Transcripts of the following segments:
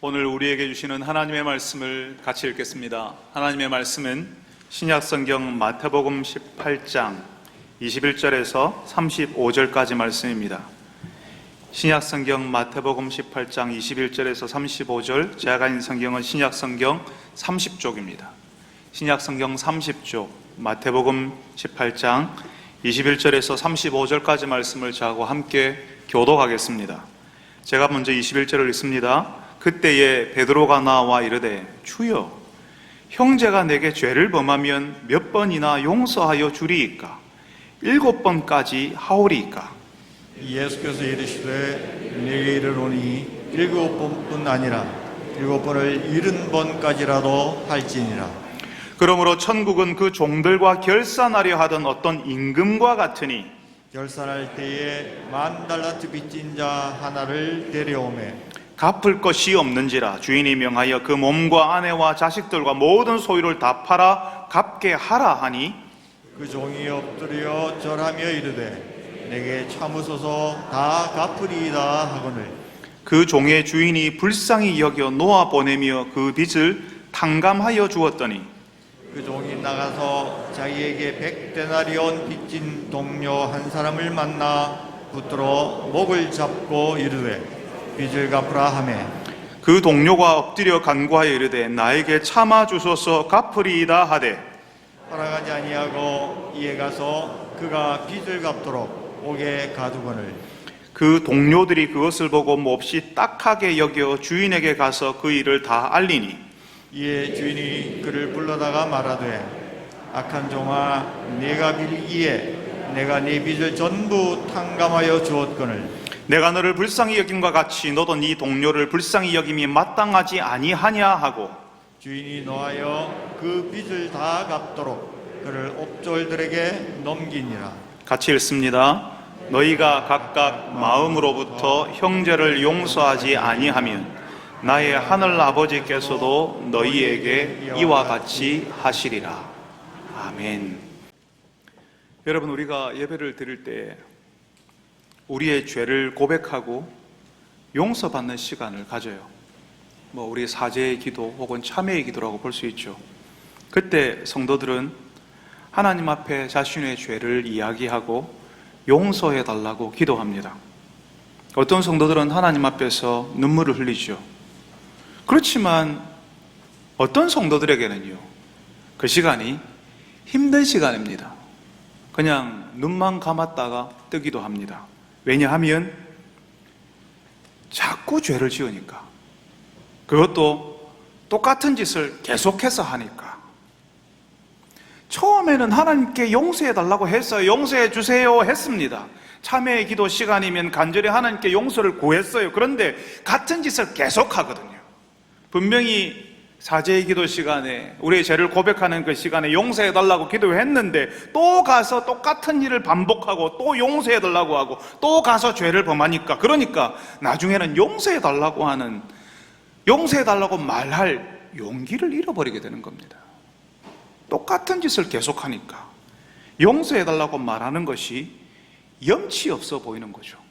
오늘 우리에게 주시는 하나님의 말씀을 같이 읽겠습니다. 하나님의 말씀은 신약성경 마태복음 18장 21절에서 35절까지 말씀입니다. 신약성경 마태복음 18장 21절에서 35절, 제가 가진 성경은 신약성경 30쪽입니다. 신약성경 30쪽 마태복음 18장 21절에서 35절까지 말씀을 저하고 함께 교독하겠습니다. 제가 먼저 21절을 읽습니다. 그때에 베드로가 나와 이르되 주여, 형제가 내게 죄를 범하면 몇 번이나 용서하여 주리이까? 7번까지 하오리이까? 예수께서 이르시되 내게 이르노니 7번뿐 아니라 7번을 70번까지라도 할지니라. 그러므로 천국은 그 종들과 결산하려 하던 어떤 임금과 같으니 결산할 때에 10,000달란트 빚진 자 하나를 데려오매 갚을 것이 없는지라 주인이 명하여 그 몸과 아내와 자식들과 모든 소유를 다 팔아 갚게 하라 하니, 그 종이 엎드려 절하며 이르되 내게 참으소서 다 갚으리이다 하거늘 그 종의 주인이 불쌍히 여겨 놓아 보내며 그 빚을 탕감하여 주었더니 그 종이 나가서 자기에게 100데나리온 빚진 동료 한 사람을 만나 붙들어 목을 잡고 이르되 빚을 갚으라 하매 그 동료가 엎드려 간구하여 이르되 나에게 참아 주소서 갚으리이다 하되 허락하지 아니하고 이에 가서 그가 빚을 갚도록 옥에 가두거늘 그 동료들이 그것을 보고 몹시 딱하게 여겨 주인에게 가서 그 일을 다 알리니, 이에 주인이 그를 불러다가 말하되 악한 종아, 네가 빌기에 내가 네 빚을 전부 탕감하여 주었거늘 내가 너를 불쌍히 여김과 같이 너도 네 동료를 불쌍히 여김이 마땅하지 아니하냐 하고, 주인이 노하여 그 빚을 다 갚도록 그를 옥졸들에게 넘기니라. 같이 읽습니다. 너희가 각각 마음으로부터 형제를 용서하지 아니하면 나의 하늘 아버지께서도 너희에게 이와 같이 하시리라. 아멘. 여러분, 우리가 예배를 드릴 때 우리의 죄를 고백하고 용서받는 시간을 가져요. 우리 사죄의 기도 혹은 참회의 기도라고 볼 수 있죠. 그때 성도들은 하나님 앞에 자신의 죄를 이야기하고 용서해 달라고 기도합니다. 어떤 성도들은 하나님 앞에서 눈물을 흘리죠. 그렇지만 어떤 성도들에게는요, 그 시간이 힘든 시간입니다. 그냥 눈만 감았다가 뜨기도 합니다. 왜냐하면 자꾸 죄를 지으니까, 그것도 똑같은 짓을 계속해서 하니까. 처음에는 하나님께 용서해 달라고 했어요. 용서해 주세요 했습니다. 참회의 기도 시간이면 간절히 하나님께 용서를 구했어요. 그런데 같은 짓을 계속하거든요. 분명히 사죄의 기도 시간에, 우리의 죄를 고백하는 그 시간에 용서해 달라고 기도했는데 또 가서 똑같은 일을 반복하고 또 용서해 달라고 하고 또 가서 죄를 범하니까, 그러니까 나중에는 용서해 달라고 하는, 용서해 달라고 말할 용기를 잃어버리게 되는 겁니다. 똑같은 짓을 계속하니까 용서해 달라고 말하는 것이 염치 없어 보이는 거죠.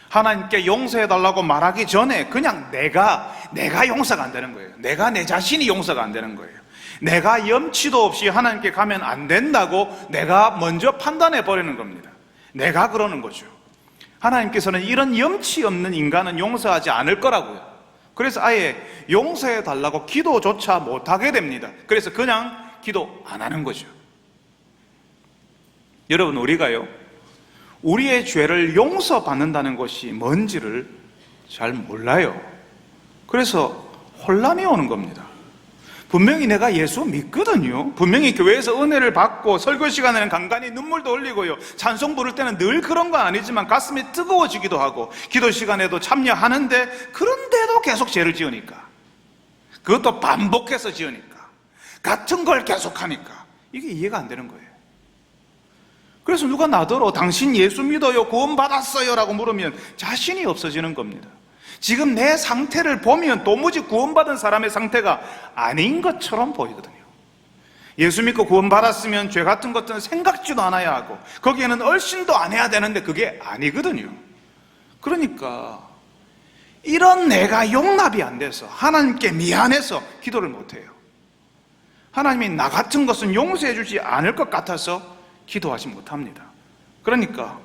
하나님께 용서해 달라고 말하기 전에 그냥 내가 용서가 안 되는 거예요. 내가 내 자신이 용서가 안 되는 거예요. 내가 염치도 없이 하나님께 가면 안 된다고 내가 먼저 판단해 버리는 겁니다. 내가 그러는 거죠. 하나님께서는 이런 염치 없는 인간은 용서하지 않을 거라고요. 그래서 아예 용서해 달라고 기도조차 못하게 됩니다. 그래서 그냥 기도 안 하는 거죠. 여러분, 우리가요, 우리의 죄를 용서받는다는 것이 뭔지를 잘 몰라요. 그래서 혼란이 오는 겁니다. 분명히 내가 예수 믿거든요. 분명히 교회에서 은혜를 받고 설교 시간에는 간간히 눈물도 흘리고요, 찬송 부를 때는 늘 그런 건 아니지만 가슴이 뜨거워지기도 하고 기도 시간에도 참여하는데, 그런데도 계속 죄를 지으니까, 그것도 반복해서 지으니까, 같은 걸 계속하니까 이게 이해가 안 되는 거예요. 그래서 누가 나더러 당신 예수 믿어요, 구원 받았어요 라고 물으면 자신이 없어지는 겁니다. 지금 내 상태를 보면 도무지 구원받은 사람의 상태가 아닌 것처럼 보이거든요. 예수 믿고 구원 받았으면 죄 같은 것들은 생각지도 않아야 하고 거기에는 얼씬도 안 해야 되는데 그게 아니거든요. 그러니까 이런 내가 용납이 안 돼서 하나님께 미안해서 기도를 못해요. 하나님이 나 같은 것은 용서해 주지 않을 것 같아서 기도하지 못합니다. 그러니까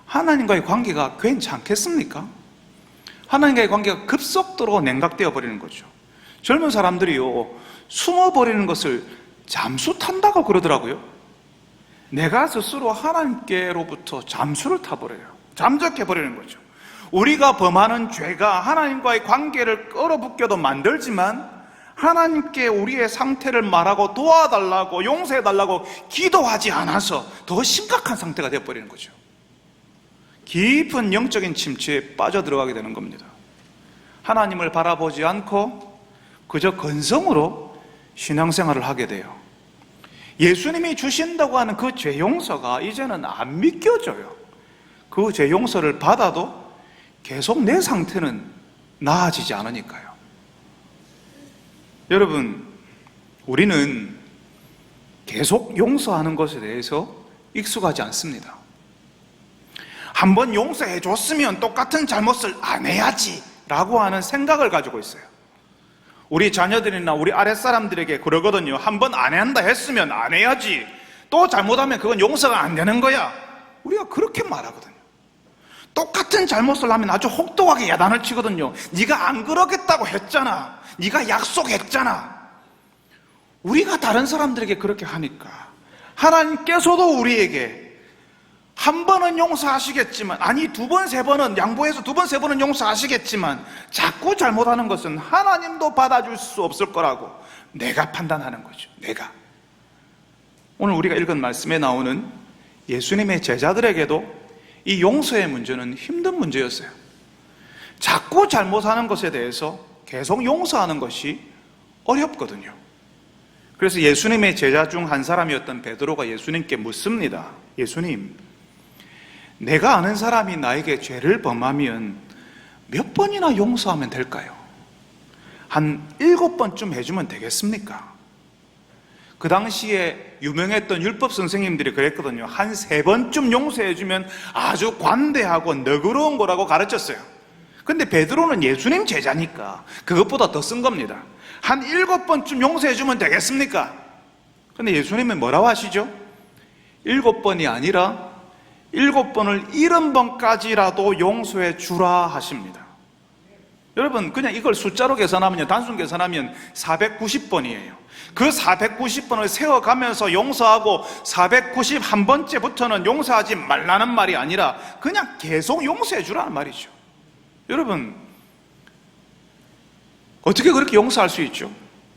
하나님과의 관계가 괜찮겠습니까? 하나님과의 관계가 급속도로 냉각되어 버리는 거죠. 젊은 사람들이요, 숨어버리는 것을 잠수 탄다고 그러더라고요. 내가 스스로 하나님께로부터 잠수를 타버려요. 잠적해버리는 거죠. 우리가 범하는 죄가 하나님과의 관계를 끌어붙여도 만들지만 하나님께 우리의 상태를 말하고 도와달라고 용서해달라고 기도하지 않아서 더 심각한 상태가 되어버리는 거죠. 깊은 영적인 침체에 빠져들어가게 되는 겁니다. 하나님을 바라보지 않고 그저 건성으로 신앙생활을 하게 돼요. 예수님이 주신다고 하는 그 죄 용서가 이제는 안 믿겨져요. 그 죄 용서를 받아도 계속 내 상태는 나아지지 않으니까요. 여러분, 우리는 계속 용서하는 것에 대해서 익숙하지 않습니다. 한번 용서해 줬으면 똑같은 잘못을 안 해야지 라고 하는 생각을 가지고 있어요. 우리 자녀들이나 우리 아랫사람들에게 그러거든요. 한번 안 한다 했으면 안 해야지, 또 잘못하면 그건 용서가 안 되는 거야. 우리가 그렇게 말하거든요. 똑같은 잘못을 하면 아주 혹독하게 야단을 치거든요. 네가 안 그러겠다고 했잖아, 네가 약속했잖아. 우리가 다른 사람들에게 그렇게 하니까 하나님께서도 우리에게 한 번은 용서하시겠지만, 아니 두 번, 세 번은 양보해서 두 번, 세 번은 용서하시겠지만 자꾸 잘못하는 것은 하나님도 받아줄 수 없을 거라고 내가 판단하는 거죠. 내가. 오늘 우리가 읽은 말씀에 나오는 예수님의 제자들에게도 이 용서의 문제는 힘든 문제였어요. 자꾸 잘못하는 것에 대해서 계속 용서하는 것이 어렵거든요. 그래서 예수님의 제자 중 한 사람이었던 베드로가 예수님께 묻습니다. 예수님, 내가 아는 사람이 나에게 죄를 범하면 몇 번이나 용서하면 될까요? 한 7번쯤 해주면 되겠습니까? 그 당시에 유명했던 율법 선생님들이 그랬거든요. 한 3번쯤 용서해주면 아주 관대하고 너그러운 거라고 가르쳤어요. 근데 베드로는 예수님 제자니까 그것보다 더 쓴 겁니다. 한 7번쯤 용서해주면 되겠습니까? 근데 예수님은 뭐라고 하시죠? 7번이 아니라 7번을 70번까지라도 용서해 주라 하십니다. 여러분, 그냥 이걸 숫자로 계산하면요, 단순 계산하면 490번이에요. 그 490번을 세워가면서 용서하고 491번째부터는 용서하지 말라는 말이 아니라 그냥 계속 용서해 주라는 말이죠. 여러분, 어떻게 그렇게 용서할 수 있죠?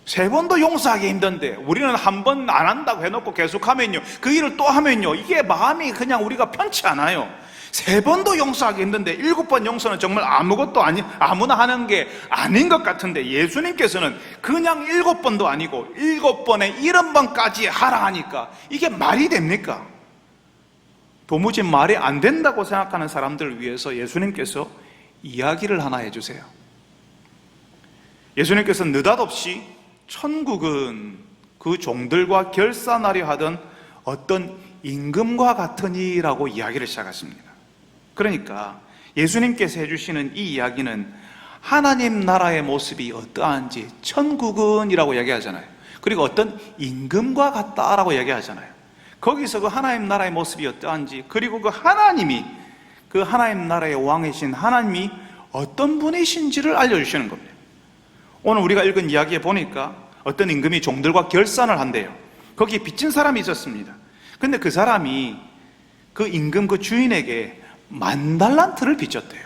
3번도 용서하기 힘든데 우리는 한 번 안 한다고 해놓고 계속하면요, 그 일을 또 하면요, 이게 마음이 그냥 우리가 편치 않아요. 3번도 용서하기 힘든데 7번 용서는 정말 아무것도 아무나 하는 게 아닌 것 같은데 예수님께서는 그냥 7번도 아니고 7번에 70번까지 하라 하니까 이게 말이 됩니까? 도무지 말이 안 된다고 생각하는 사람들을 위해서 예수님께서 이야기를 하나 해주세요. 예수님께서 느닷없이 천국은 그 종들과 결산하려 하던 어떤 임금과 같으니라고 이야기를 시작하십니다. 그러니까 예수님께서 해주시는 이 이야기는 하나님 나라의 모습이 어떠한지, 천국은 이라고 이야기하잖아요. 그리고 어떤 임금과 같다라고 이야기하잖아요. 거기서 그 하나님 나라의 모습이 어떠한지, 그리고 그 하나님이, 그 하나님 나라의 왕이신 하나님이 어떤 분이신지를 알려주시는 겁니다. 오늘 우리가 읽은 이야기에 보니까 어떤 임금이 종들과 결산을 한대요. 거기에 빚진 사람이 있었습니다. 근데 그 사람이 그 임금, 그 주인에게 10,000달란트를 빚졌대요.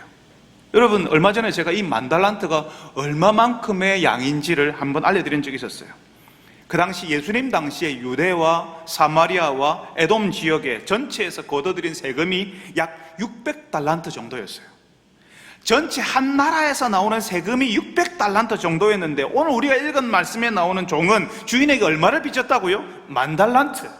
여러분, 얼마 전에 제가 이 10,000달란트가 얼마만큼의 양인지를 한번 알려드린 적이 있었어요. 그 당시 예수님 당시에 유대와 사마리아와 에돔 지역의 전체에서 거둬들인 세금이 약 600달란트 정도였어요. 전체 한 나라에서 나오는 세금이 600달란트 정도였는데 오늘 우리가 읽은 말씀에 나오는 종은 주인에게 얼마를 빚졌다고요? 10,000달란트.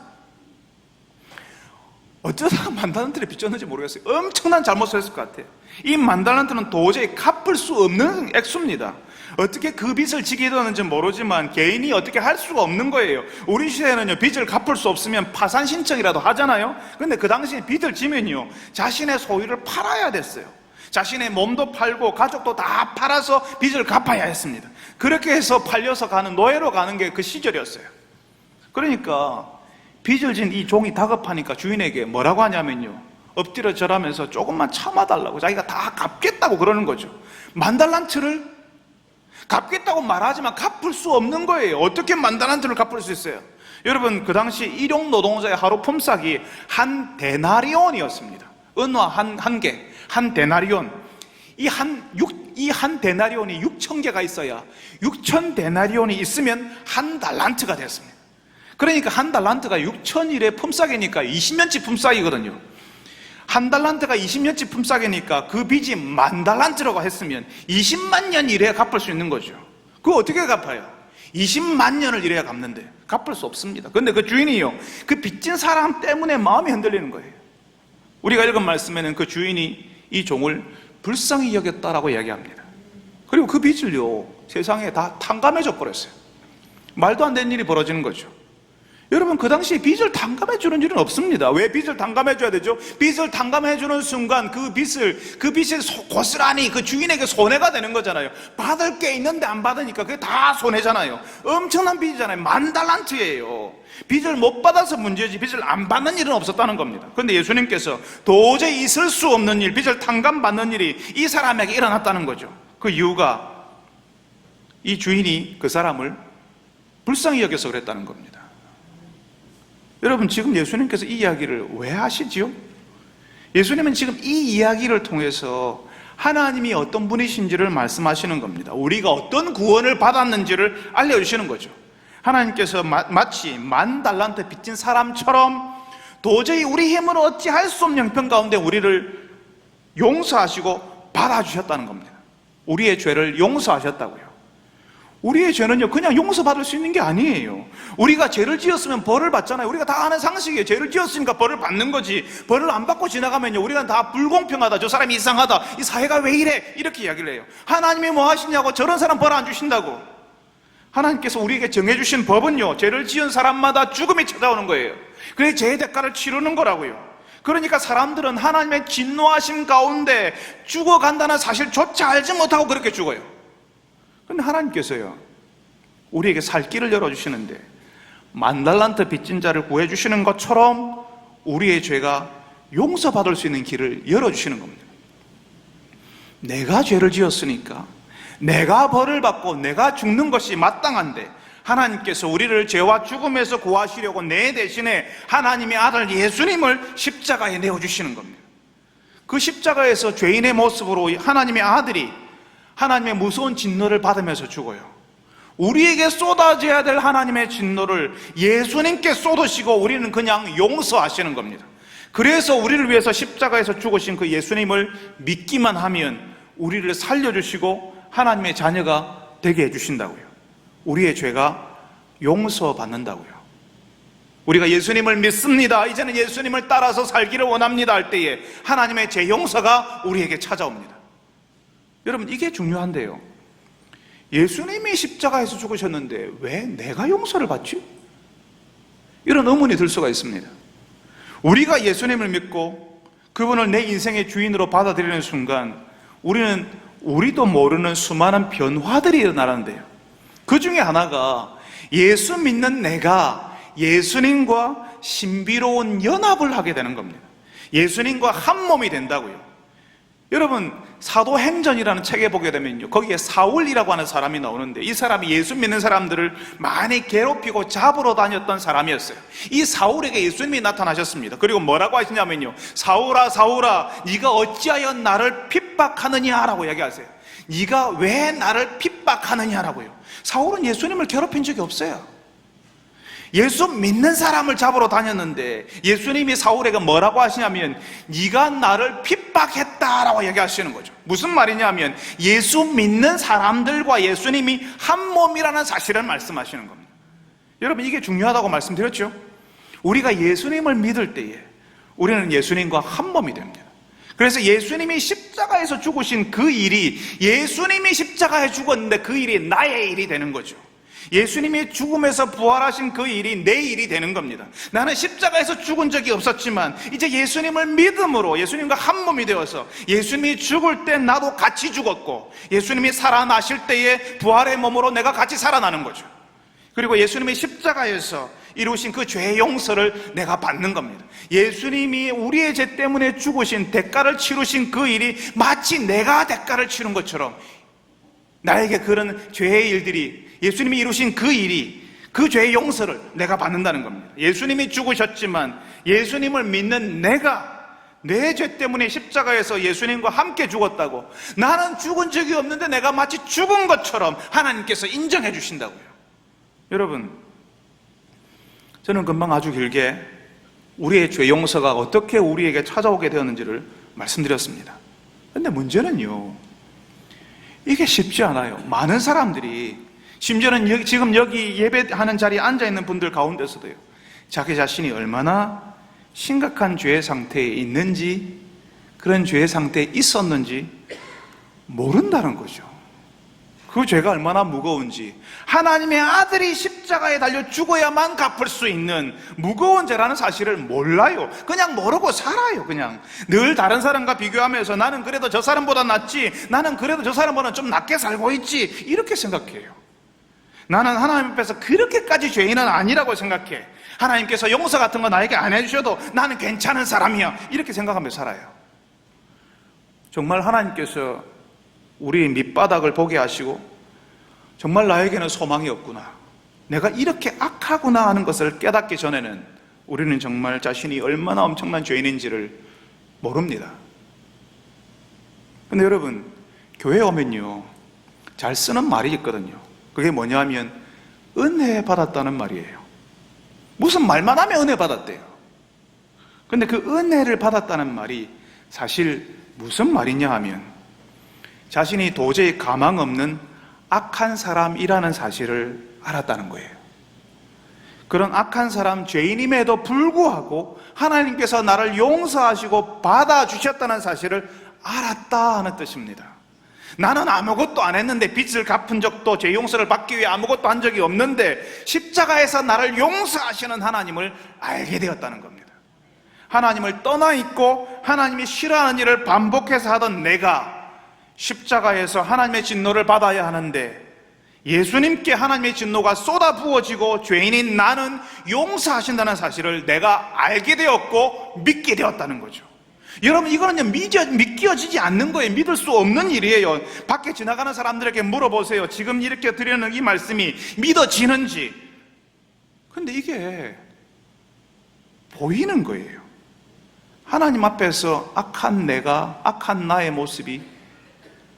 어쩌다가 10,000달란트를 빚졌는지 모르겠어요. 엄청난 잘못을 했을 것 같아요. 이 10,000달란트는 도저히 갚을 수 없는 액수입니다. 어떻게 그 빚을 지게 되었는지 모르지만 개인이 어떻게 할 수가 없는 거예요. 우리 시대에는요, 빚을 갚을 수 없으면 파산 신청이라도 하잖아요. 근데 그 당시에 빚을 지면요, 자신의 소유를 팔아야 됐어요. 자신의 몸도 팔고 가족도 다 팔아서 빚을 갚아야 했습니다. 그렇게 해서 팔려서 가는, 노예로 가는 게 그 시절이었어요. 그러니까 빚을 진 이 종이 다급하니까 주인에게 뭐라고 하냐면요, 엎드려 절하면서 조금만 참아달라고, 자기가 다 갚겠다고 그러는 거죠. 10,000달란트를 갚겠다고 말하지만 갚을 수 없는 거예요. 어떻게 10,000달란트를 갚을 수 있어요? 여러분, 그 당시 일용 노동자의 하루 품삯이 한 데나리온이었습니다. 은화 한 개, 한 데나리온. 이 한 데나리온이 6,000개가 있어야, 6,000데나리온이 있으면 한 달란트가 됐습니다. 그러니까 한 달란트가 6,000일의 품삯이니까 20년치 품삯이거든요. 한 달란트가 20년치 품삯이니까 그 빚이 10,000달란트라고 했으면 20만 년 일해야 갚을 수 있는 거죠. 그거 어떻게 갚아요? 20만 년을 일해야 갚는데 갚을 수 없습니다. 그런데 그 주인이요, 그 빚진 사람 때문에 마음이 흔들리는 거예요. 우리가 읽은 말씀에는 그 주인이 이 종을 불쌍히 여겼다라고 이야기합니다. 그리고 그 빚을요, 세상에 다 탕감해줘 버렸어요. 말도 안 되는 일이 벌어지는 거죠. 여러분, 그 당시에 빚을 탕감해 주는 일은 없습니다. 왜 빚을 탕감해 줘야 되죠? 빚을 탕감해 주는 순간 그 빚이 고스란히 그 주인에게 손해가 되는 거잖아요. 받을 게 있는데 안 받으니까 그게 다 손해잖아요. 엄청난 빚이잖아요. 10,000달란트예요. 빚을 못 받아서 문제지 빚을 안 받는 일은 없었다는 겁니다. 그런데 예수님께서 도저히 있을 수 없는 일, 빚을 탕감받는 일이 이 사람에게 일어났다는 거죠. 그 이유가 이 주인이 그 사람을 불쌍히 여겨서 그랬다는 겁니다. 여러분, 지금 예수님께서 이 이야기를 왜 하시지요? 예수님은 지금 이 이야기를 통해서 하나님이 어떤 분이신지를 말씀하시는 겁니다. 우리가 어떤 구원을 받았는지를 알려주시는 거죠. 하나님께서 마치 10,000달란트 빚진 사람처럼 도저히 우리 힘으로 어찌할 수 없는 형편 가운데 우리를 용서하시고 받아주셨다는 겁니다. 우리의 죄를 용서하셨다고요. 우리의 죄는요, 그냥 용서받을 수 있는 게 아니에요. 우리가 죄를 지었으면 벌을 받잖아요. 우리가 다 아는 상식이에요. 죄를 지었으니까 벌을 받는 거지. 벌을 안 받고 지나가면요, 우리가 다 불공평하다, 저 사람이 이상하다, 이 사회가 왜 이래, 이렇게 이야기를 해요. 하나님이 뭐 하시냐고, 저런 사람 벌 안 주신다고. 하나님께서 우리에게 정해주신 법은요, 죄를 지은 사람마다 죽음이 찾아오는 거예요. 그래서 죄의 대가를 치르는 거라고요. 그러니까 사람들은 하나님의 진노하심 가운데 죽어간다는 사실조차 알지 못하고 그렇게 죽어요. 그런데 하나님께서요, 우리에게 살 길을 열어주시는데 10,000달란트 빚진 자를 구해주시는 것처럼 우리의 죄가 용서받을 수 있는 길을 열어주시는 겁니다. 내가 죄를 지었으니까 내가 벌을 받고 내가 죽는 것이 마땅한데 하나님께서 우리를 죄와 죽음에서 구하시려고 내 대신에 하나님의 아들 예수님을 십자가에 내어주시는 겁니다. 그 십자가에서 죄인의 모습으로 하나님의 아들이 하나님의 무서운 진노를 받으면서 죽어요. 우리에게 쏟아져야 될 하나님의 진노를 예수님께 쏟으시고 우리는 그냥 용서하시는 겁니다. 그래서 우리를 위해서 십자가에서 죽으신 그 예수님을 믿기만 하면 우리를 살려주시고 하나님의 자녀가 되게 해주신다고요. 우리의 죄가 용서받는다고요. 우리가 예수님을 믿습니다, 이제는 예수님을 따라서 살기를 원합니다 할 때에 하나님의 죄 용서가 우리에게 찾아옵니다. 여러분, 이게 중요한데요, 예수님이 십자가에서 죽으셨는데 왜 내가 용서를 받지? 이런 의문이 들 수가 있습니다. 우리가 예수님을 믿고 그분을 내 인생의 주인으로 받아들이는 순간 우리도 모르는 수많은 변화들이 일어나는데요, 그 중에 하나가 예수 믿는 내가 예수님과 신비로운 연합을 하게 되는 겁니다. 예수님과 한 몸이 된다고요. 여러분, 사도행전이라는 책에 보게 되면요, 거기에 사울이라고 하는 사람이 나오는데 이 사람이 예수 믿는 사람들을 많이 괴롭히고 잡으러 다녔던 사람이었어요. 이 사울에게 예수님이 나타나셨습니다. 그리고 뭐라고 하시냐면요, 사울아 사울아 네가 어찌하여 나를 핍박하느냐라고 이야기하세요. 네가 왜 나를 핍박하느냐라고요. 사울은 예수님을 괴롭힌 적이 없어요. 예수 믿는 사람을 잡으러 다녔는데 예수님이 사울에게 뭐라고 하시냐면 네가 나를 핍박했다라고 얘기하시는 거죠. 무슨 말이냐면 예수 믿는 사람들과 예수님이 한 몸이라는 사실을 말씀하시는 겁니다. 여러분, 이게 중요하다고 말씀드렸죠. 우리가 예수님을 믿을 때에 우리는 예수님과 한 몸이 됩니다. 그래서 예수님이 십자가에서 죽으신 그 일이, 예수님이 십자가에 죽었는데 그 일이 나의 일이 되는 거죠. 예수님이 죽음에서 부활하신 그 일이 내 일이 되는 겁니다. 나는 십자가에서 죽은 적이 없었지만 이제 예수님을 믿음으로 예수님과 한 몸이 되어서 예수님이 죽을 때 나도 같이 죽었고 예수님이 살아나실 때에 부활의 몸으로 내가 같이 살아나는 거죠. 그리고 예수님이 십자가에서 이루신 그 죄의 용서를 내가 받는 겁니다. 예수님이 우리의 죄 때문에 죽으신 대가를 치르신 그 일이 마치 내가 대가를 치른 것처럼 나에게 그런 죄의 일들이 예수님이 이루신 그 일이 그 죄의 용서를 내가 받는다는 겁니다. 예수님이 죽으셨지만 예수님을 믿는 내가 내 죄 때문에 십자가에서 예수님과 함께 죽었다고 나는 죽은 적이 없는데 내가 마치 죽은 것처럼 하나님께서 인정해 주신다고요. 여러분, 저는 금방 아주 길게 우리의 죄 용서가 어떻게 우리에게 찾아오게 되었는지를 말씀드렸습니다. 그런데 문제는요, 이게 쉽지 않아요. 많은 사람들이 심지어는 지금 여기 예배하는 자리에 앉아있는 분들 가운데서도요, 자기 자신이 얼마나 심각한 죄의 상태에 있는지, 그런 죄의 상태에 있었는지 모른다는 거죠. 그 죄가 얼마나 무거운지, 하나님의 아들이 십자가에 달려 죽어야만 갚을 수 있는 무거운 죄라는 사실을 몰라요. 그냥 모르고 살아요. 그냥 늘 다른 사람과 비교하면서 나는 그래도 저 사람보다 낫지, 나는 그래도 저 사람보다 좀 낫게 살고 있지, 이렇게 생각해요. 나는 하나님 앞에서 그렇게까지 죄인은 아니라고 생각해. 하나님께서 용서 같은 거 나에게 안 해주셔도 나는 괜찮은 사람이야, 이렇게 생각하며 살아요. 정말 하나님께서 우리 밑바닥을 보게 하시고 정말 나에게는 소망이 없구나, 내가 이렇게 악하구나 하는 것을 깨닫기 전에는 우리는 정말 자신이 얼마나 엄청난 죄인인지를 모릅니다. 근데 여러분, 교회에 오면요, 잘 쓰는 말이 있거든요. 그게 뭐냐 하면 은혜 받았다는 말이에요. 무슨 말만 하면 은혜 받았대요. 근데 그 은혜를 받았다는 말이 사실 무슨 말이냐 하면 자신이 도저히 가망 없는 악한 사람이라는 사실을 알았다는 거예요. 그런 악한 사람, 죄인임에도 불구하고 하나님께서 나를 용서하시고 받아주셨다는 사실을 알았다 하는 뜻입니다. 나는 아무것도 안 했는데, 빚을 갚은 적도, 죄 용서를 받기 위해 아무것도 한 적이 없는데 십자가에서 나를 용서하시는 하나님을 알게 되었다는 겁니다. 하나님을 떠나 있고 하나님이 싫어하는 일을 반복해서 하던 내가 십자가에서 하나님의 진노를 받아야 하는데 예수님께 하나님의 진노가 쏟아 부어지고 죄인인 나는 용서하신다는 사실을 내가 알게 되었고 믿게 되었다는 거죠. 여러분, 이거는 믿겨지지 않는 거예요. 믿을 수 없는 일이에요. 밖에 지나가는 사람들에게 물어보세요. 지금 이렇게 드리는 이 말씀이 믿어지는지. 근데 이게 보이는 거예요. 하나님 앞에서 악한 내가, 악한 나의 모습이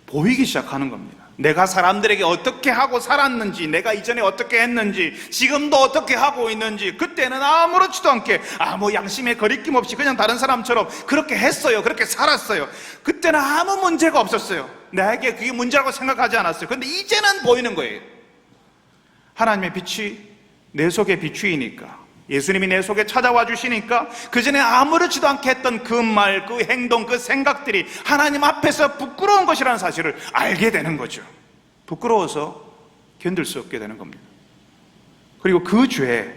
보이기 시작하는 겁니다. 내가 사람들에게 어떻게 하고 살았는지, 내가 이전에 어떻게 했는지, 지금도 어떻게 하고 있는지, 그때는 아무렇지도 않게 아무 양심에 거리낌 없이 그냥 다른 사람처럼 그렇게 했어요. 그렇게 살았어요. 그때는 아무 문제가 없었어요. 나에게 그게 문제라고 생각하지 않았어요. 그런데 이제는 보이는 거예요. 하나님의 빛이 내 속에 비추이니까, 예수님이 내 속에 찾아와 주시니까 그전에 아무렇지도 않게 했던 그 말, 그 행동, 그 생각들이 하나님 앞에서 부끄러운 것이라는 사실을 알게 되는 거죠. 부끄러워서 견딜 수 없게 되는 겁니다. 그리고 그 죄,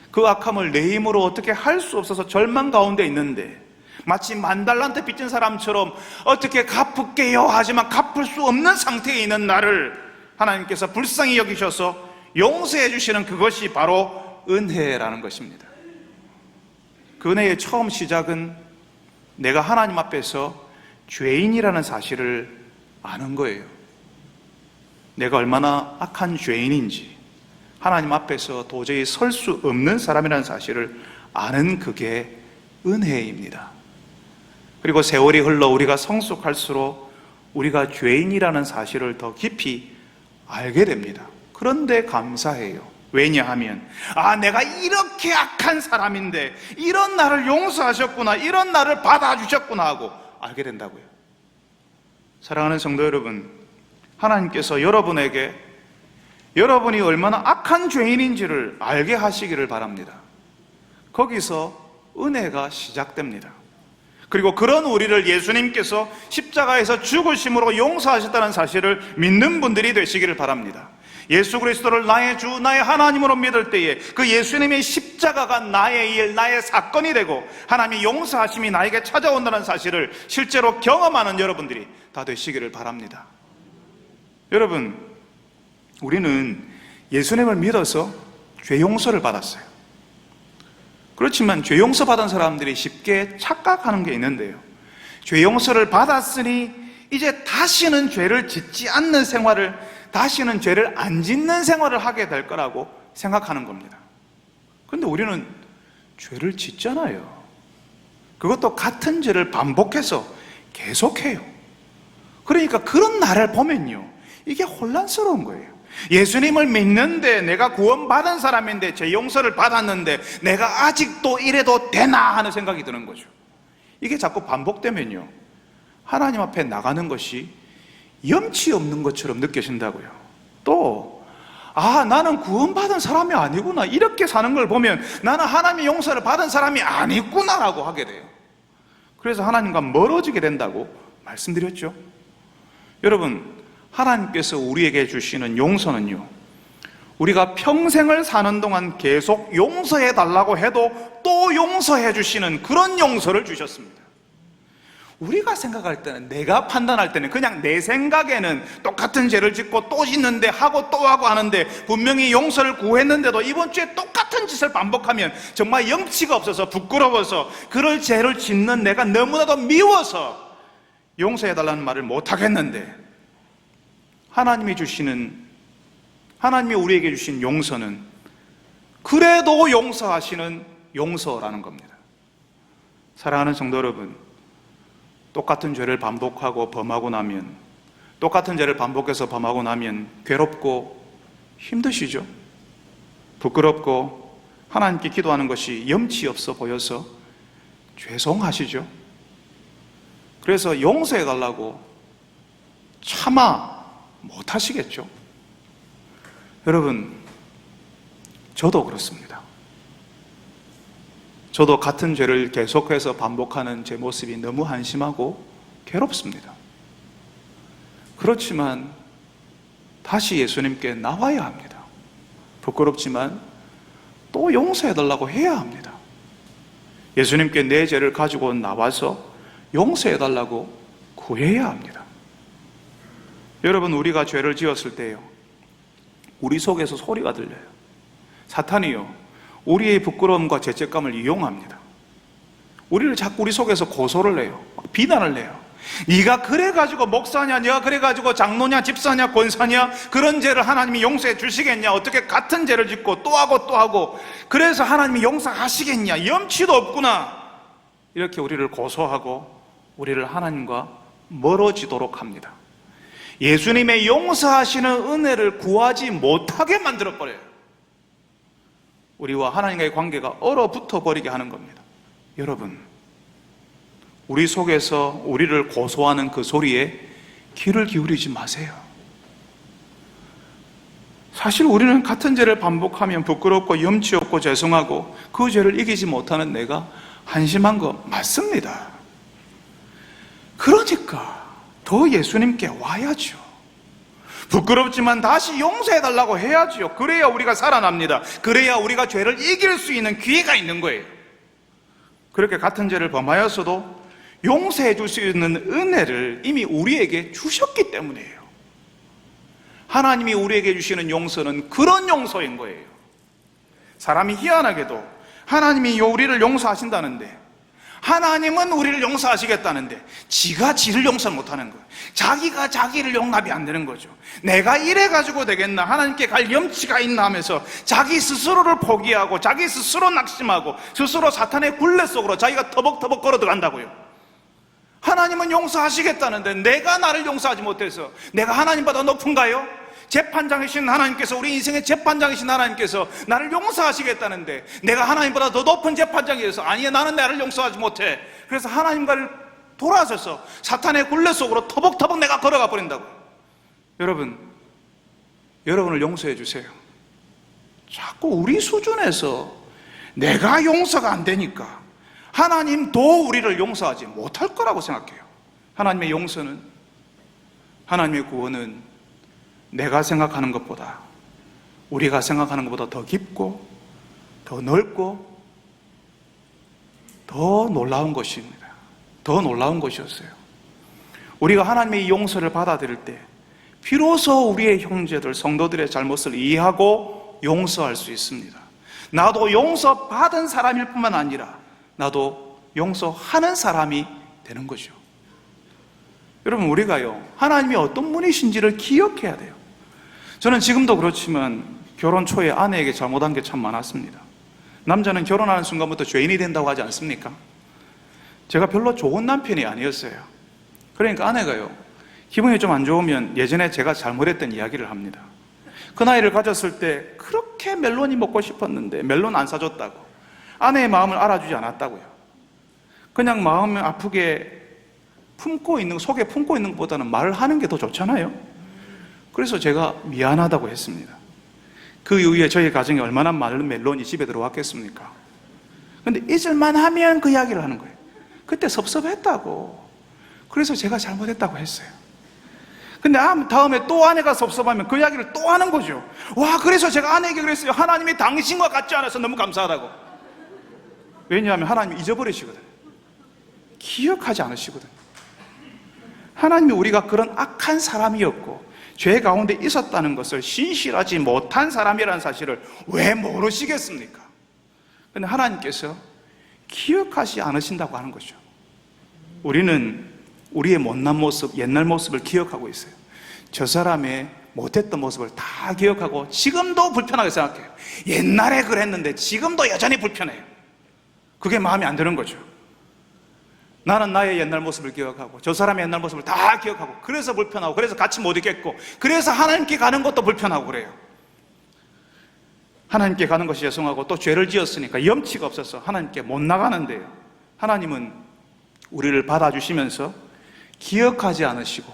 그 악함을 내 힘으로 어떻게 할 수 없어서 절망 가운데 있는데 마치 $10,000 빚진 사람처럼 어떻게 갚을게요 하지만 갚을 수 없는 상태에 있는 나를 하나님께서 불쌍히 여기셔서 용서해 주시는 그것이 바로 은혜라는 것입니다. 그 은혜의 처음 시작은 내가 하나님 앞에서 죄인이라는 사실을 아는 거예요. 내가 얼마나 악한 죄인인지, 하나님 앞에서 도저히 설 수 없는 사람이라는 사실을 아는 그게 은혜입니다. 그리고 세월이 흘러 우리가 성숙할수록 우리가 죄인이라는 사실을 더 깊이 알게 됩니다. 그런데 감사해요. 왜냐하면 내가 이렇게 악한 사람인데 이런 나를 용서하셨구나, 이런 나를 받아주셨구나 하고 알게 된다고요. 사랑하는 성도 여러분, 하나님께서 여러분에게 여러분이 얼마나 악한 죄인인지를 알게 하시기를 바랍니다. 거기서 은혜가 시작됩니다. 그리고 그런 우리를 예수님께서 십자가에서 죽으심으로 용서하셨다는 사실을 믿는 분들이 되시기를 바랍니다. 예수 그리스도를 나의 주, 나의 하나님으로 믿을 때에 그 예수님의 십자가가 나의 일, 나의 사건이 되고 하나님의 용서하심이 나에게 찾아온다는 사실을 실제로 경험하는 여러분들이 다 되시기를 바랍니다. 여러분, 우리는 예수님을 믿어서 죄 용서를 받았어요. 그렇지만 죄 용서 받은 사람들이 쉽게 착각하는 게 있는데요, 죄 용서를 받았으니 이제 다시는 죄를 짓지 않는 생활을, 다시는 죄를 안 짓는 생활을 하게 될 거라고 생각하는 겁니다. 그런데 우리는 죄를 짓잖아요. 그것도 같은 죄를 반복해서 계속해요. 그러니까 그런 나를 보면요, 이게 혼란스러운 거예요. 예수님을 믿는데, 내가 구원받은 사람인데, 죄 용서를 받았는데 내가 아직도 이래도 되나 하는 생각이 드는 거죠. 이게 자꾸 반복되면요, 하나님 앞에 나가는 것이 염치 없는 것처럼 느껴진다고요. 또 나는 구원받은 사람이 아니구나, 이렇게 사는 걸 보면 나는 하나님의 용서를 받은 사람이 아니구나 라고 하게 돼요. 그래서 하나님과 멀어지게 된다고 말씀드렸죠. 여러분, 하나님께서 우리에게 주시는 용서는요, 우리가 평생을 사는 동안 계속 용서해 달라고 해도 또 용서해 주시는 그런 용서를 주셨습니다. 우리가 생각할 때는, 내가 판단할 때는 그냥 내 생각에는 똑같은 죄를 짓고 또 짓는데, 하고 또 하고 하는데, 분명히 용서를 구했는데도 이번 주에 똑같은 짓을 반복하면 정말 염치가 없어서 부끄러워서 그럴 죄를 짓는 내가 너무나도 미워서 용서해달라는 말을 못하겠는데, 하나님이 우리에게 주신 용서는 그래도 용서하시는 용서라는 겁니다. 사랑하는 성도 여러분, 똑같은 죄를 반복하고 범하고 나면, 똑같은 죄를 반복해서 범하고 나면 괴롭고 힘드시죠? 부끄럽고 하나님께 기도하는 것이 염치 없어 보여서 죄송하시죠? 그래서 용서해 달라고 차마 못 하시겠죠? 여러분, 저도 그렇습니다. 저도 같은 죄를 계속해서 반복하는 제 모습이 너무 한심하고 괴롭습니다. 그렇지만 다시 예수님께 나와야 합니다. 부끄럽지만 또 용서해달라고 해야 합니다. 예수님께 내 죄를 가지고 나와서 용서해달라고 구해야 합니다. 여러분, 우리가 죄를 지었을 때요, 우리 속에서 소리가 들려요. 사탄이요, 우리의 부끄러움과 죄책감을 이용합니다. 우리를 자꾸 우리 속에서 고소를 해요. 비난을 해요. 네가 그래가지고 목사냐, 네가 그래가지고 장로냐, 집사냐, 권사냐, 그런 죄를 하나님이 용서해 주시겠냐, 어떻게 같은 죄를 짓고 또 하고 또 하고, 그래서 하나님이 용서하시겠냐, 염치도 없구나, 이렇게 우리를 고소하고 우리를 하나님과 멀어지도록 합니다. 예수님의 용서하시는 은혜를 구하지 못하게 만들어버려요. 우리와 하나님과의 관계가 얼어붙어 버리게 하는 겁니다. 여러분, 우리 속에서 우리를 고소하는 그 소리에 귀를 기울이지 마세요. 사실 우리는 같은 죄를 반복하면 부끄럽고 염치 없고 죄송하고 그 죄를 이기지 못하는 내가 한심한 거 맞습니다. 그러니까 더 예수님께 와야죠. 부끄럽지만 다시 용서해달라고 해야죠. 그래야 우리가 살아납니다. 그래야 우리가 죄를 이길 수 있는 기회가 있는 거예요. 그렇게 같은 죄를 범하였어도 용서해 줄 수 있는 은혜를 이미 우리에게 주셨기 때문이에요. 하나님이 우리에게 주시는 용서는 그런 용서인 거예요. 사람이 희한하게도 하나님이 우리를 용서하신다는데, 하나님은 우리를 용서하시겠다는데 지가 지를 용서 못하는 거예요. 자기가 자기를 용납이 안 되는 거죠. 내가 이래가지고 되겠나, 하나님께 갈 염치가 있나 하면서 자기 스스로를 포기하고 자기 스스로 낙심하고 스스로 사탄의 굴레 속으로 자기가 터벅터벅 걸어 들어간다고요. 하나님은 용서하시겠다는데 내가 나를 용서하지 못해서 내가 하나님보다 높은가요? 재판장이신 하나님께서, 우리 인생의 재판장이신 하나님께서 나를 용서하시겠다는데 내가 하나님보다 더 높은 재판장이어서 아니야, 나는 나를 용서하지 못해. 그래서 하나님과를 돌아서서 사탄의 굴레 속으로 터벅터벅 내가 걸어가 버린다고. 여러분을 용서해 주세요. 자꾸 우리 수준에서 내가 용서가 안 되니까 하나님도 우리를 용서하지 못할 거라고 생각해요. 하나님의 용서는, 하나님의 구원은 내가 생각하는 것보다 우리가 생각하는 것보다 더 깊고 더 넓고 더 놀라운 것입니다. 더 놀라운 것이었어요. 우리가 하나님의 이 용서를 받아들일 때 비로소 우리의 형제들, 성도들의 잘못을 이해하고 용서할 수 있습니다. 나도 용서받은 사람일 뿐만 아니라 나도 용서하는 사람이 되는 거죠. 여러분, 우리가요, 하나님이 어떤 분이신지를 기억해야 돼요. 저는 지금도 그렇지만 결혼 초에 아내에게 잘못한 게 참 많았습니다. 남자는 결혼하는 순간부터 죄인이 된다고 하지 않습니까? 제가 별로 좋은 남편이 아니었어요. 그러니까 아내가요, 기분이 좀 안 좋으면 예전에 제가 잘못했던 이야기를 합니다. 그 나이를 가졌을 때 그렇게 멜론이 먹고 싶었는데 멜론 안 사줬다고, 아내의 마음을 알아주지 않았다고요. 그냥 마음 아프게 품고 있는, 속에 품고 있는 것보다는 말을 하는 게 더 좋잖아요. 그래서 제가 미안하다고 했습니다. 그 이후에 저희 가정에 얼마나 많은 멜론이 집에 들어왔겠습니까? 근데 잊을만 하면 그 이야기를 하는 거예요. 그때 섭섭했다고. 그래서 제가 잘못했다고 했어요. 근데 다음에 또 아내가 섭섭하면 그 이야기를 또 하는 거죠. 와, 그래서 제가 아내에게 그랬어요. 하나님이 당신과 같지 않아서 너무 감사하다고. 왜냐하면 하나님이 잊어버리시거든요. 기억하지 않으시거든요. 하나님이 우리가 그런 악한 사람이었고 죄 가운데 있었다는 것을 신실하지 못한 사람이라는 사실을 왜 모르시겠습니까? 그런데 하나님께서 기억하지 않으신다고 하는 거죠. 우리는 우리의 못난 모습, 옛날 모습을 기억하고 있어요. 저 사람의 못했던 모습을 다 기억하고 지금도 불편하게 생각해요. 옛날에 그랬는데 지금도 여전히 불편해요. 그게 마음에 안 드는 거죠. 나는 나의 옛날 모습을 기억하고 저 사람의 옛날 모습을 다 기억하고 그래서 불편하고 그래서 같이 못 있겠고 그래서 하나님께 가는 것도 불편하고 그래요. 하나님께 가는 것이 죄송하고 또 죄를 지었으니까 염치가 없어서 하나님께 못 나가는데요, 하나님은 우리를 받아주시면서 기억하지 않으시고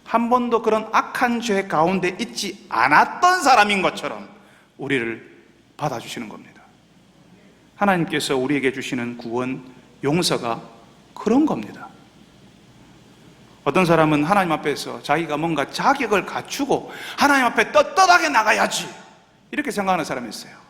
한 번도 그런 악한 죄 가운데 있지 않았던 사람인 것처럼 우리를 받아주시는 겁니다. 하나님께서 우리에게 주시는 구원, 용서가 그런 겁니다. 어떤 사람은 하나님 앞에서 자기가 뭔가 자격을 갖추고 하나님 앞에 떳떳하게 나가야지 이렇게 생각하는 사람이 있어요.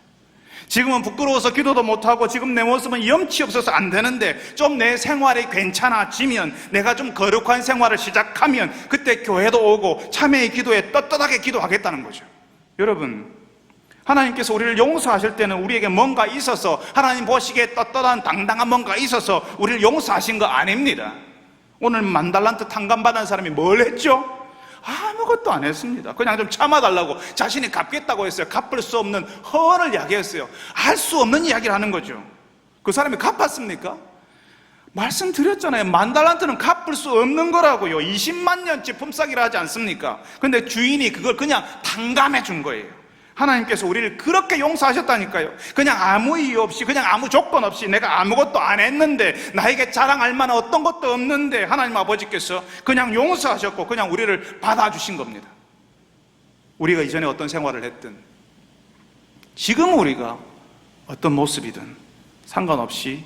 지금은 부끄러워서 기도도 못하고 지금 내 모습은 염치 없어서 안 되는데 좀 내 생활이 괜찮아지면, 내가 좀 거룩한 생활을 시작하면 그때 교회도 오고 참회의 기도에 떳떳하게 기도하겠다는 거죠. 여러분, 하나님께서 우리를 용서하실 때는 우리에게 뭔가 있어서, 하나님 보시기에 떳떳한 당당한 뭔가 있어서 우리를 용서하신 거 아닙니다. 오늘 10,000달란트 탕감받은 사람이 뭘 했죠? 아무것도 안 했습니다. 그냥 좀 참아달라고 자신이 갚겠다고 했어요. 갚을 수 없는 허언을 이야기했어요. 할 수 없는 이야기를 하는 거죠. 그 사람이 갚았습니까? 말씀드렸잖아요. 10,000달란트는 갚을 수 없는 거라고요. 20만 년치 품삯이라 하지 않습니까? 근데 주인이 그걸 그냥 탕감해 준 거예요. 하나님께서 우리를 그렇게 용서하셨다니까요. 그냥 아무 이유 없이, 그냥 아무 조건 없이, 내가 아무것도 안 했는데, 나에게 자랑할 만한 어떤 것도 없는데 하나님 아버지께서 그냥 용서하셨고 그냥 우리를 받아주신 겁니다. 우리가 이전에 어떤 생활을 했든 지금 우리가 어떤 모습이든 상관없이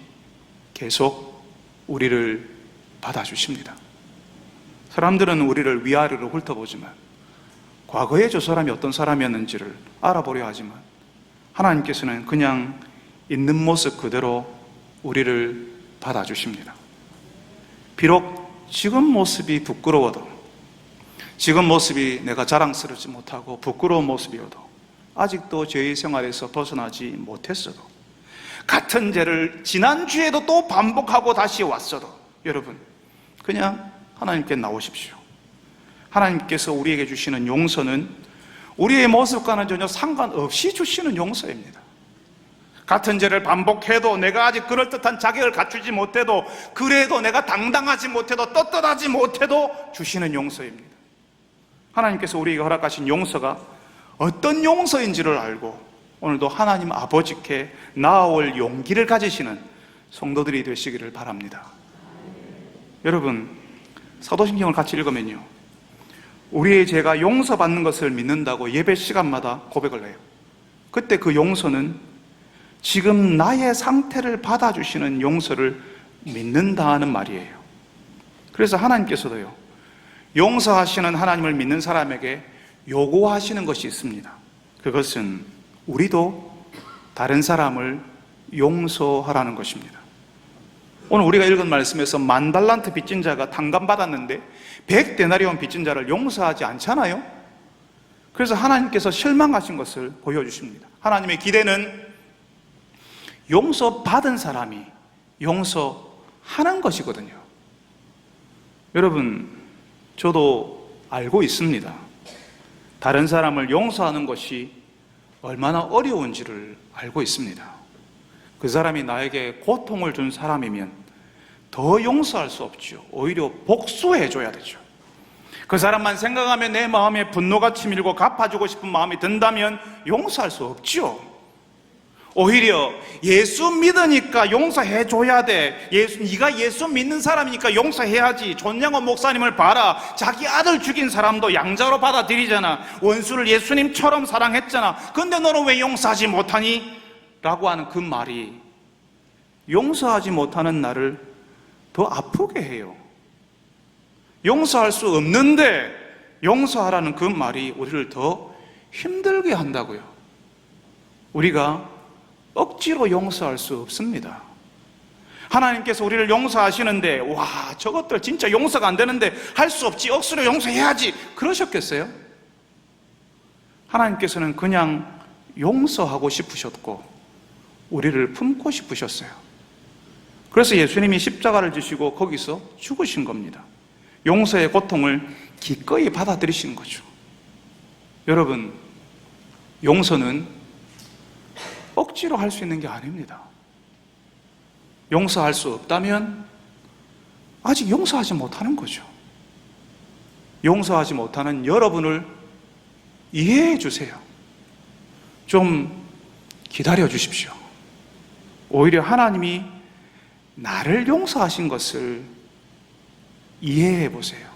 계속 우리를 받아주십니다. 사람들은 우리를 위아래로 훑어보지만 과거에 저 사람이 어떤 사람이었는지를 알아보려 하지만 하나님께서는 그냥 있는 모습 그대로 우리를 받아주십니다. 비록 지금 모습이 부끄러워도, 지금 모습이 내가 자랑스럽지 못하고 부끄러운 모습이어도, 아직도 죄의 생활에서 벗어나지 못했어도, 같은 죄를 지난주에도 또 반복하고 다시 왔어도, 여러분 그냥 하나님께 나오십시오. 하나님께서 우리에게 주시는 용서는 우리의 모습과는 전혀 상관없이 주시는 용서입니다. 같은 죄를 반복해도, 내가 아직 그럴듯한 자격을 갖추지 못해도, 그래도 내가 당당하지 못해도, 떳떳하지 못해도 주시는 용서입니다. 하나님께서 우리에게 허락하신 용서가 어떤 용서인지를 알고 오늘도 하나님 아버지께 나아올 용기를 가지시는 성도들이 되시기를 바랍니다. 여러분, 사도신경을 같이 읽으면요, 우리의 죄가 용서받는 것을 믿는다고 예배 시간마다 고백을 해요. 그때 그 용서는 지금 나의 상태를 받아주시는 용서를 믿는다는 말이에요. 그래서 하나님께서도요, 용서하시는 하나님을 믿는 사람에게 요구하시는 것이 있습니다. 그것은 우리도 다른 사람을 용서하라는 것입니다. 오늘 우리가 읽은 말씀에서 10,000달란트 빚진 자가 탕감받았는데 100데나리온 빚진 자를 용서하지 않잖아요. 그래서 하나님께서 실망하신 것을 보여주십니다. 하나님의 기대는 용서받은 사람이 용서하는 것이거든요. 여러분, 저도 알고 있습니다. 다른 사람을 용서하는 것이 얼마나 어려운지를 알고 있습니다. 그 사람이 나에게 고통을 준 사람이면 더 용서할 수 없죠. 오히려 복수해줘야 되죠. 그 사람만 생각하면 내 마음에 분노가 치밀고 갚아주고 싶은 마음이 든다면 용서할 수 없죠. 오히려 예수 믿으니까 용서해줘야 돼. 네가 예수 믿는 사람이니까 용서해야지. 존양호 목사님을 봐라. 자기 아들 죽인 사람도 양자로 받아들이잖아. 원수를 예수님처럼 사랑했잖아. 근데 너는 왜 용서하지 못하니? 라고 하는 그 말이 용서하지 못하는 나를 더 아프게 해요. 용서할 수 없는데 용서하라는 그 말이 우리를 더 힘들게 한다고요. 우리가 억지로 용서할 수 없습니다. 하나님께서 우리를 용서하시는데 와, 저것들 진짜 용서가 안 되는데 할 수 없지, 억지로 용서해야지, 그러셨겠어요? 하나님께서는 그냥 용서하고 싶으셨고 우리를 품고 싶으셨어요. 그래서 예수님이 십자가를 지시고 거기서 죽으신 겁니다. 용서의 고통을 기꺼이 받아들이신 거죠. 여러분, 용서는 억지로 할 수 있는 게 아닙니다. 용서할 수 없다면 아직 용서하지 못하는 거죠. 용서하지 못하는 여러분을 이해해 주세요. 좀 기다려 주십시오. 오히려 하나님이 나를 용서하신 것을 이해해 보세요.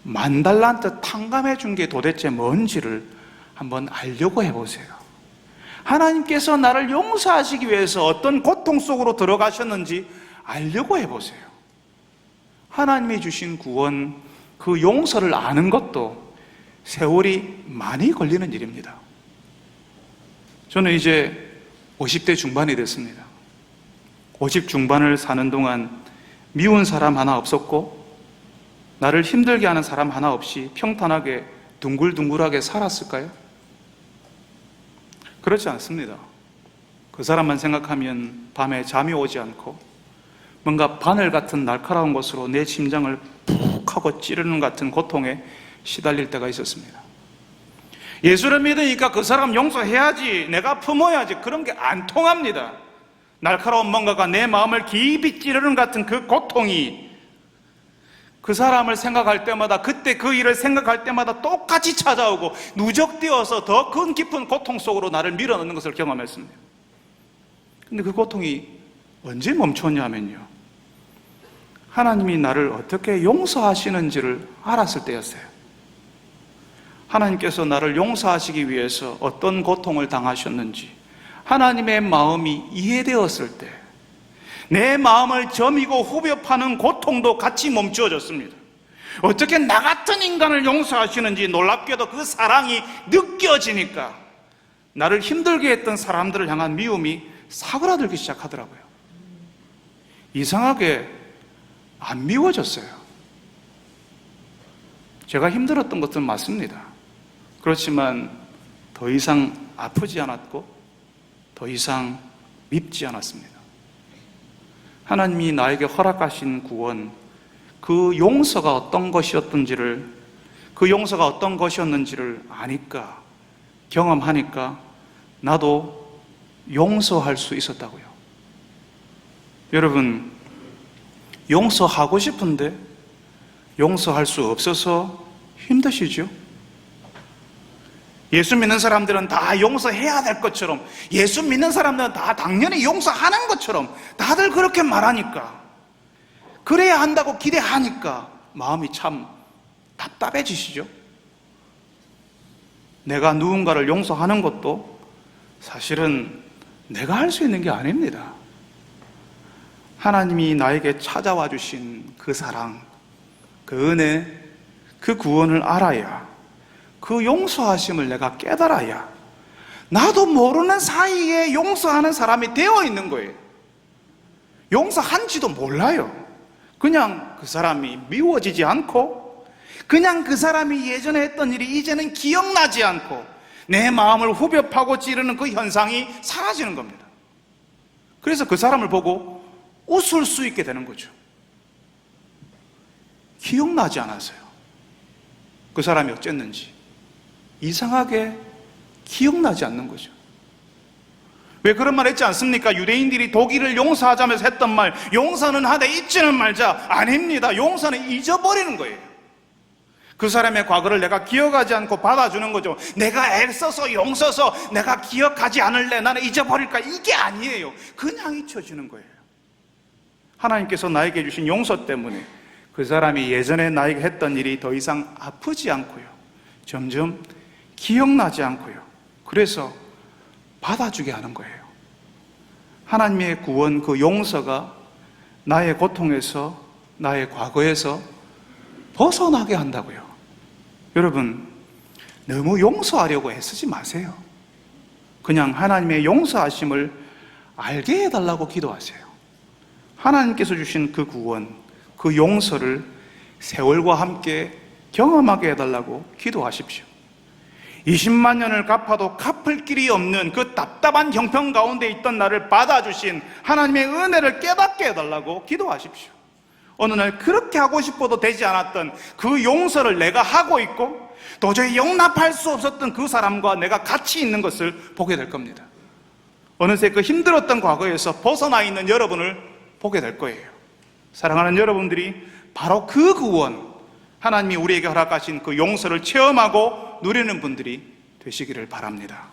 10,000달란트 탕감해 준 게 도대체 뭔지를 한번 알려고 해보세요. 하나님께서 나를 용서하시기 위해서 어떤 고통 속으로 들어가셨는지 알려고 해보세요. 하나님이 주신 구원, 그 용서를 아는 것도 세월이 많이 걸리는 일입니다. 저는 이제 50대 중반이 됐습니다. 50 중반을 사는 동안 미운 사람 하나 없었고 나를 힘들게 하는 사람 하나 없이 평탄하게 둥글둥글하게 살았을까요? 그렇지 않습니다. 그 사람만 생각하면 밤에 잠이 오지 않고 뭔가 바늘 같은 날카로운 것으로 내 심장을 푹 하고 찌르는 같은 고통에 시달릴 때가 있었습니다. 예수를 믿으니까 그 사람 용서해야지, 내가 품어야지, 그런 게 안 통합니다. 날카로운 뭔가가 내 마음을 깊이 찌르는 같은 그 고통이 그 사람을 생각할 때마다, 그때 그 일을 생각할 때마다 똑같이 찾아오고 누적되어서 더 큰 깊은 고통 속으로 나를 밀어넣는 것을 경험했습니다. 근데 그 고통이 언제 멈췄냐면요, 하나님이 나를 어떻게 용서하시는지를 알았을 때였어요. 하나님께서 나를 용서하시기 위해서 어떤 고통을 당하셨는지 하나님의 마음이 이해되었을 때 내 마음을 저미고 후벼 파는 고통도 같이 멈추어졌습니다. 어떻게 나 같은 인간을 용서하시는지 놀랍게도 그 사랑이 느껴지니까 나를 힘들게 했던 사람들을 향한 미움이 사그라들기 시작하더라고요. 이상하게 안 미워졌어요. 제가 힘들었던 것은 맞습니다. 그렇지만 더 이상 아프지 않았고 더 이상 밉지 않았습니다. 하나님이 나에게 허락하신 구원, 그 용서가 어떤 것이었던지를, 그 용서가 어떤 것이었는지를 아니까, 경험하니까 나도 용서할 수 있었다고요. 여러분, 용서하고 싶은데 용서할 수 없어서 힘드시죠? 예수 믿는 사람들은 다 용서해야 될 것처럼, 예수 믿는 사람들은 다 당연히 용서하는 것처럼 다들 그렇게 말하니까, 그래야 한다고 기대하니까 마음이 참 답답해지시죠? 내가 누군가를 용서하는 것도 사실은 내가 할 수 있는 게 아닙니다. 하나님이 나에게 찾아와 주신 그 사랑, 그 은혜, 그 구원을 알아야 그 용서하심을 내가 깨달아야 나도 모르는 사이에 용서하는 사람이 되어 있는 거예요. 용서한지도 몰라요. 그냥 그 사람이 미워지지 않고, 그냥 그 사람이 예전에 했던 일이 이제는 기억나지 않고 내 마음을 후벼 파고 찌르는 그 현상이 사라지는 겁니다. 그래서 그 사람을 보고 웃을 수 있게 되는 거죠. 기억나지 않아서요. 그 사람이 어쨌는지 이상하게 기억나지 않는 거죠. 왜 그런 말 했지 않습니까? 유대인들이 독일을 용서하자면서 했던 말, 용서는 하되 잊지는 말자. 아닙니다. 용서는 잊어버리는 거예요. 그 사람의 과거를 내가 기억하지 않고 받아주는 거죠. 내가 애써서 용서서 내가 기억하지 않을래, 나는 잊어버릴까, 이게 아니에요. 그냥 잊혀주는 거예요. 하나님께서 나에게 주신 용서 때문에 그 사람이 예전에 나에게 했던 일이 더 이상 아프지 않고요, 점점 기억나지 않고요, 그래서 받아주게 하는 거예요. 하나님의 구원, 그 용서가 나의 고통에서, 나의 과거에서 벗어나게 한다고요. 여러분, 너무 용서하려고 애쓰지 마세요. 그냥 하나님의 용서하심을 알게 해달라고 기도하세요. 하나님께서 주신 그 구원, 그 용서를 세월과 함께 경험하게 해달라고 기도하십시오. 20만 년을 갚아도 갚을 길이 없는 그 답답한 형편 가운데 있던 나를 받아주신 하나님의 은혜를 깨닫게 해달라고 기도하십시오. 어느 날 그렇게 하고 싶어도 되지 않았던 그 용서를 내가 하고 있고 도저히 용납할 수 없었던 그 사람과 내가 같이 있는 것을 보게 될 겁니다. 어느새 그 힘들었던 과거에서 벗어나 있는 여러분을 보게 될 거예요. 사랑하는 여러분들이 바로 그 구원, 하나님이 우리에게 허락하신 그 용서를 체험하고 누리는 분들이 되시기를 바랍니다.